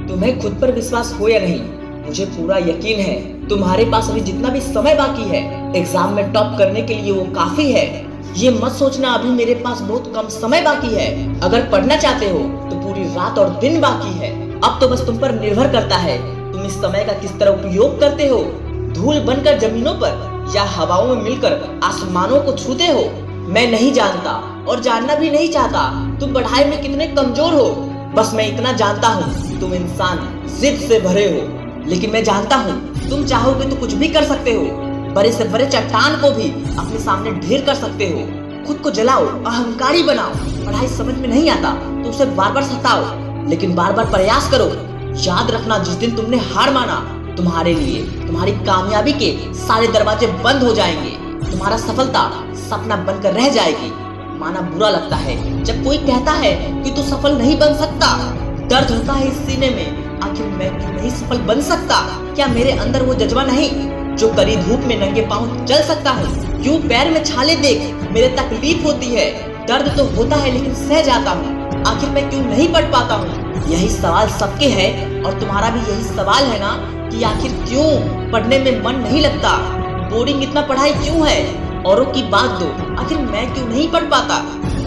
तुम्हें खुद पर विश्वास हो या नहीं, मुझे पूरा यकीन है तुम्हारे पास अभी जितना भी समय बाकी है एग्जाम में टॉप करने के लिए वो काफी है। ये मत सोचना अभी मेरे पास बहुत कम समय बाकी है। अगर पढ़ना चाहते हो तो पूरी रात और दिन बाकी है। अब तो बस तुम पर निर्भर करता है तुम इस समय का किस तरह उपयोग करते हो। धूल बनकर जमीनों पर या हवाओं में मिलकर आसमानों को छूते हो। मैं नहीं जानता और जानना भी नहीं चाहता तुम पढ़ाई में कितने कमजोर हो। बस मैं इतना जानता हूँ तुम इंसान जिद से भरे हो, लेकिन मैं जानता हूँ तुम चाहोगे तो कुछ भी कर सकते हो। बड़े से बड़े चट्टान को भी अपने सामने ढेर कर सकते हो। खुद को जलाओ, अहंकारी बनाओ। पढ़ाई समझ में नहीं आता तो उसे बार बार सताओ, लेकिन बार बार प्रयास करो। याद रखना जिस दिन तुमने हार माना तुम्हारे लिए तुम्हारी कामयाबी के सारे दरवाजे बंद हो जाएंगे। तुम्हारा सफलता सपना बनकर रह जाएगी। माना बुरा लगता है जब कोई कहता है कि तू सफल नहीं बन सकता। दर्द होता है इस सीने में, आखिर मैं क्यों नहीं सफल बन सकता। क्या मेरे अंदर वो जज्बा नहीं जो कड़ी धूप में नंगे पांव चल सकता हूँ। यूं पैर में छाले देख मेरे तकलीफ होती है। दर्द तो होता है लेकिन सह जाता हूँ। आखिर मैं क्यों नहीं पढ़ पाता हूँ। यही सवाल सबके है और तुम्हारा भी यही सवाल है ना कि आखिर क्यों पढ़ने में मन नहीं लगता। बोरिंग इतना पढ़ाई क्यों है। औरों की बात दो, आखिर मैं क्यों नहीं पढ़ पाता।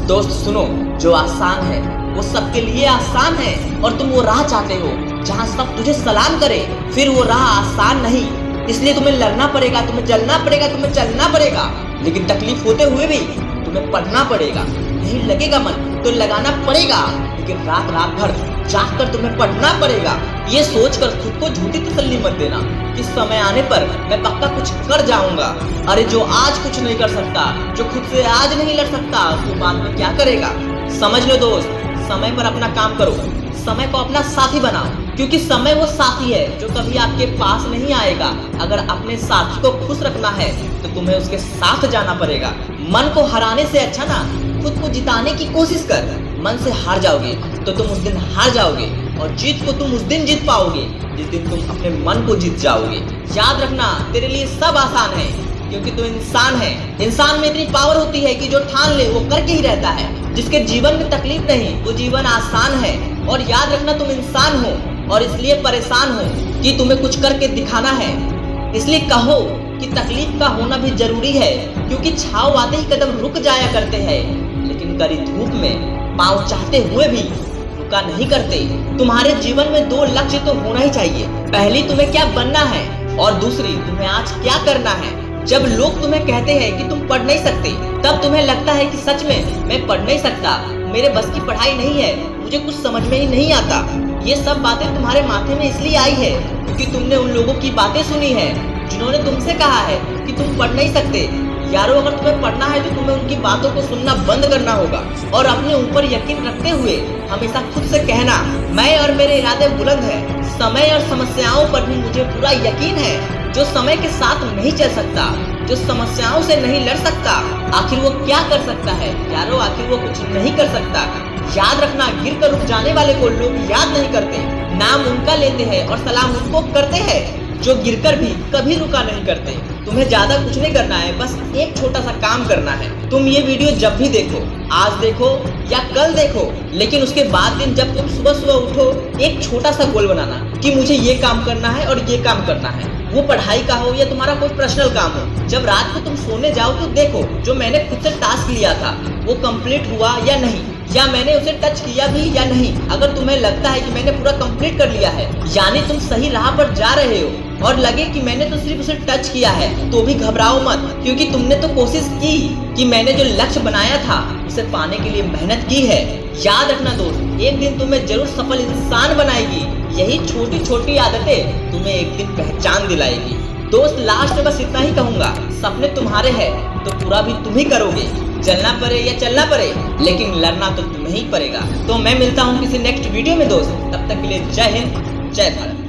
दोस्त सुनो, जो आसान है वो सबके लिए आसान है और तुम वो राह चाहते हो जहाँ सब तुझे सलाम करे। फिर वो राह आसान नहीं, इसलिए तुम्हें लड़ना पड़ेगा, तुम्हें जलना पड़ेगा, तुम्हें चलना पड़ेगा। लेकिन तकलीफ होते हुए भी तुम्हें पढ़ना पड़ेगा। नहीं लगेगा मन तो लगाना पड़ेगा, लेकिन रात रात भर जाग कर तुम्हें पढ़ना पड़ेगा। ये सोचकर खुद को झूठी तसल्ली मत देना कि समय आने पर मैं पक्का कुछ कर जाऊंगा। अरे जो आज कुछ नहीं कर सकता, जो खुद से आज नहीं लड़ सकता, तो बाद में क्या करेगा। समझ लो दोस्त, समय पर अपना काम करो, समय को अपना साथी बनाओ, क्योंकि समय वो साथी है जो कभी आपके पास नहीं आएगा। अगर अपने साथी को खुश रखना है तो तुम्हें उसके साथ जाना पड़ेगा। मन को हराने से अच्छा ना खुद को जिताने की कोशिश कर। मन से हार जाओगे तो तुम उस दिन हार जाओगे और जीत को तुम उस दिन जीत पाओगे जिस दिन तुम अपने मन को जीत जाओगे। याद रखना तेरे लिए सब आसान है क्योंकि तू इंसान है। इंसान में इतनी पावर होती है कि जो ठान ले वो करके ही रहता है। जिसके जीवन में तकलीफ नहीं वो जीवन आसान है। और याद रखना तुम इंसान हो और इसलिए परेशान हो कि तुम्हें कुछ करके दिखाना है। इसलिए कहो कि तकलीफ का होना भी जरूरी है, क्योंकि छाव आते ही कदम रुक जाया करते हैं, लेकिन कड़ी धूप में पाँव चाहते हुए भी रुका नहीं करते। तुम्हारे जीवन में दो लक्ष्य तो होना ही चाहिए। पहली तुम्हें क्या बनना है और दूसरी तुम्हें आज क्या करना है। जब लोग तुम्हें कहते हैं कि तुम पढ़ नहीं सकते, तब तुम्हें लगता है कि सच में मैं पढ़ नहीं सकता, मेरे बस की पढ़ाई नहीं है, मुझे कुछ समझ में ही नहीं आता। ये सब बातें तुम्हारे माथे में इसलिए आई है क्योंकि तुमने उन लोगों की बातें सुनी है जिन्होंने तुमसे कहा है कि तुम पढ़ नहीं सकते। यारो, अगर तुम्हें पढ़ना है तो तुम्हें उनकी बातों को सुनना बंद करना होगा और अपने ऊपर यकीन रखते हुए हमेशा खुद से कहना, मैं और मेरे इरादे बुलंद हैं। समय और समस्याओं पर भी मुझे पूरा यकीन है। जो समय के साथ नहीं चल सकता, जो समस्याओं से नहीं लड़ सकता, आखिर वो क्या कर सकता है। यारो, आखिर वो कुछ नहीं कर सकता। याद रखना, गिर कर रुक जाने वाले को लोग याद नहीं करते, नाम उनका लेते हैं और सलाम उनको करते हैं जो गिरकर भी कभी रुका नहीं करते। तुम्हें ज्यादा कुछ नहीं करना है, बस एक छोटा सा काम करना है। तुम ये वीडियो जब भी देखो, आज देखो या कल देखो, लेकिन उसके बाद दिन जब तुम सुबह सुबह उठो, एक छोटा सा गोल बनाना कि मुझे ये काम करना है और ये काम करना है। वो पढ़ाई का हो या तुम्हारा कोई पर्सनल काम हो। जब रात को तुम सोने जाओ तो देखो जो मैंने खुद से टास्क लिया था वो कंप्लीट हुआ या नहीं, या मैंने उसे टच किया भी या नहीं। अगर तुम्हें लगता है कि मैंने पूरा कंप्लीट कर लिया है, यानी तुम सही राह पर जा रहे हो, और लगे कि मैंने तो सिर्फ उसे टच किया है, तो भी घबराओ मत, क्योंकि तुमने तो कोशिश की कि मैंने जो लक्ष्य बनाया था उसे पाने के लिए मेहनत की है। याद रखना दोस्त, एक दिन तुम्हें जरूर सफल इंसान बनाएगी। यही छोटी छोटी आदतें तुम्हें एक दिन पहचान दिलाएगी। दोस्त, लास्ट में बस इतना ही कहूंगा, सपने तुम्हारे हैं तो पूरा भी तुम ही करोगे। चलना पड़े या चलना पड़े, लेकिन लड़ना तो तुम्हें ही पड़ेगा। तो मैं मिलता हूँ किसी नेक्स्ट वीडियो में दोस्त, तब तक के लिए जय हिंद, जय भारत।